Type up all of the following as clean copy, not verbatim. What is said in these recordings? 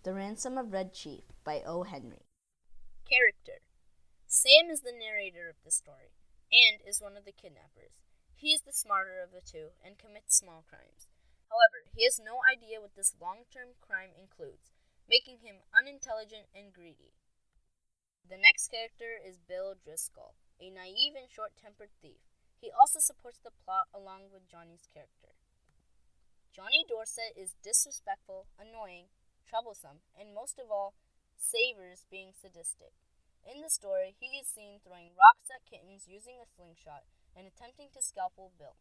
The Ransom of Red Chief by O. Henry. Character: Sam is the narrator of the story, and is one of the kidnappers. He is the smarter of the two, and commits small crimes. However, he has no idea what this long-term crime includes, making him unintelligent and greedy. The next character is Bill Driscoll, a naive and short-tempered thief. He also supports the plot along with Johnny's character. Johnny Dorset is disrespectful, annoying, troublesome, and most of all, savors being sadistic. In the story, he is seen throwing rocks at kittens using a slingshot and attempting to scalpel Bill.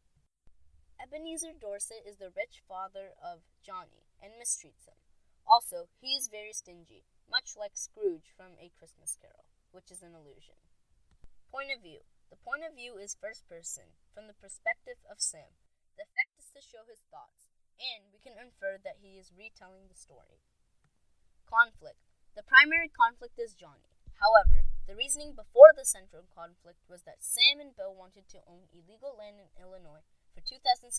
Ebenezer Dorset is the rich father of Johnny and mistreats him. Also, he is very stingy, much like Scrooge from A Christmas Carol, which is an illusion. Point of view. The point of view is first person, from the perspective of Sam. The effect is to show his thoughts, and we can infer that he is retelling the story. Conflict. The primary conflict is Johnny. However, the reasoning before the central conflict was that Sam and Bill wanted to own illegal land in Illinois for $2,600,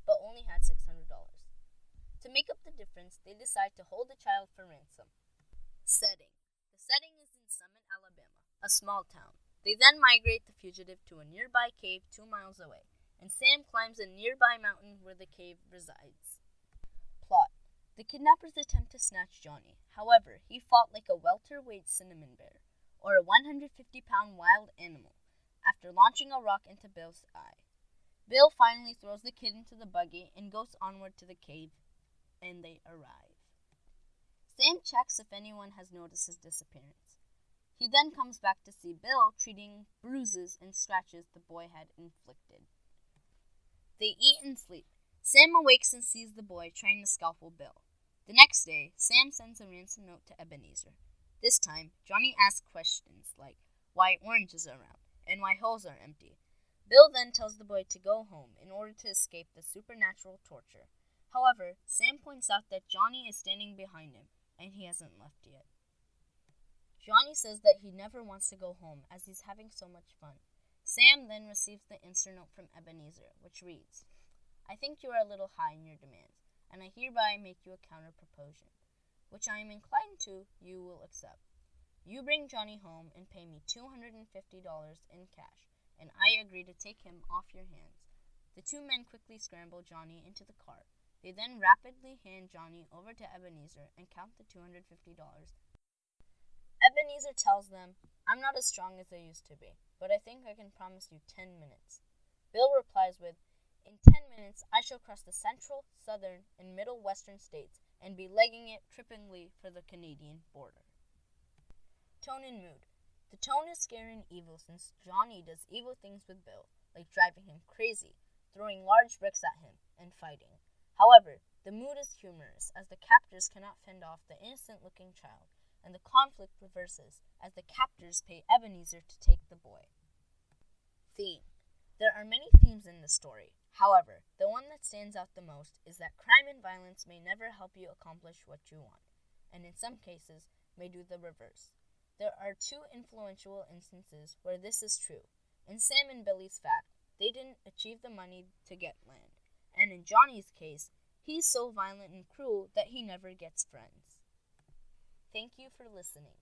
but only had $600. To make up the difference, they decide to hold the child for ransom. Setting. The setting is in Summit, Alabama, a small town. They then migrate the fugitive to a nearby cave 2 miles away, and Sam climbs a nearby mountain where the cave resides. Plot. The kidnappers attempt to snatch Johnny. However, he fought like a welterweight cinnamon bear, or a 150-pound wild animal, after launching a rock into Bill's eye. Bill finally throws the kid into the buggy and goes onward to the cave, and they arrive. Sam checks if anyone has noticed his disappearance. He then comes back to see Bill treating bruises and scratches the boy had inflicted. They eat and sleep. Sam awakes and sees the boy trying to scalpel Bill. The next day, Sam sends a ransom note to Ebenezer. This time, Johnny asks questions like why oranges are round and why holes are empty. Bill then tells the boy to go home in order to escape the supernatural torture. However, Sam points out that Johnny is standing behind him, and he hasn't left yet. Johnny says that he never wants to go home as he's having so much fun. Sam then receives the answer note from Ebenezer, which reads, I think you are a little high in your demands, and I hereby make you a counter-proposal, which I am inclined to you will accept. You bring Johnny home and pay me $250 in cash, and I agree to take him off your hands. The two men quickly scramble Johnny into the car. They then rapidly hand Johnny over to Ebenezer and count the $250. Ebenezer tells them, I'm not as strong as I used to be, but I think I can promise you 10 minutes. Bill replies with, in 10 minutes I shall cross the central, southern, and middle western states and be legging it trippingly for the Canadian border. Tone and mood. The tone is scary and evil since Johnny does evil things with Bill, like driving him crazy, throwing large bricks at him, and fighting. However, the mood is humorous as the captors cannot fend off the innocent-looking child, and the conflict reverses as the captors pay Ebenezer to take the boy. Theme. There are many themes in this story. However, the one that stands out the most is that crime and violence may never help you accomplish what you want, and in some cases may do the reverse. There are 2 influential instances where this is true. In Sam and Billy's fact, they didn't achieve the money to get land, and in Johnny's case, he's so violent and cruel that he never gets friends. Thank you for listening.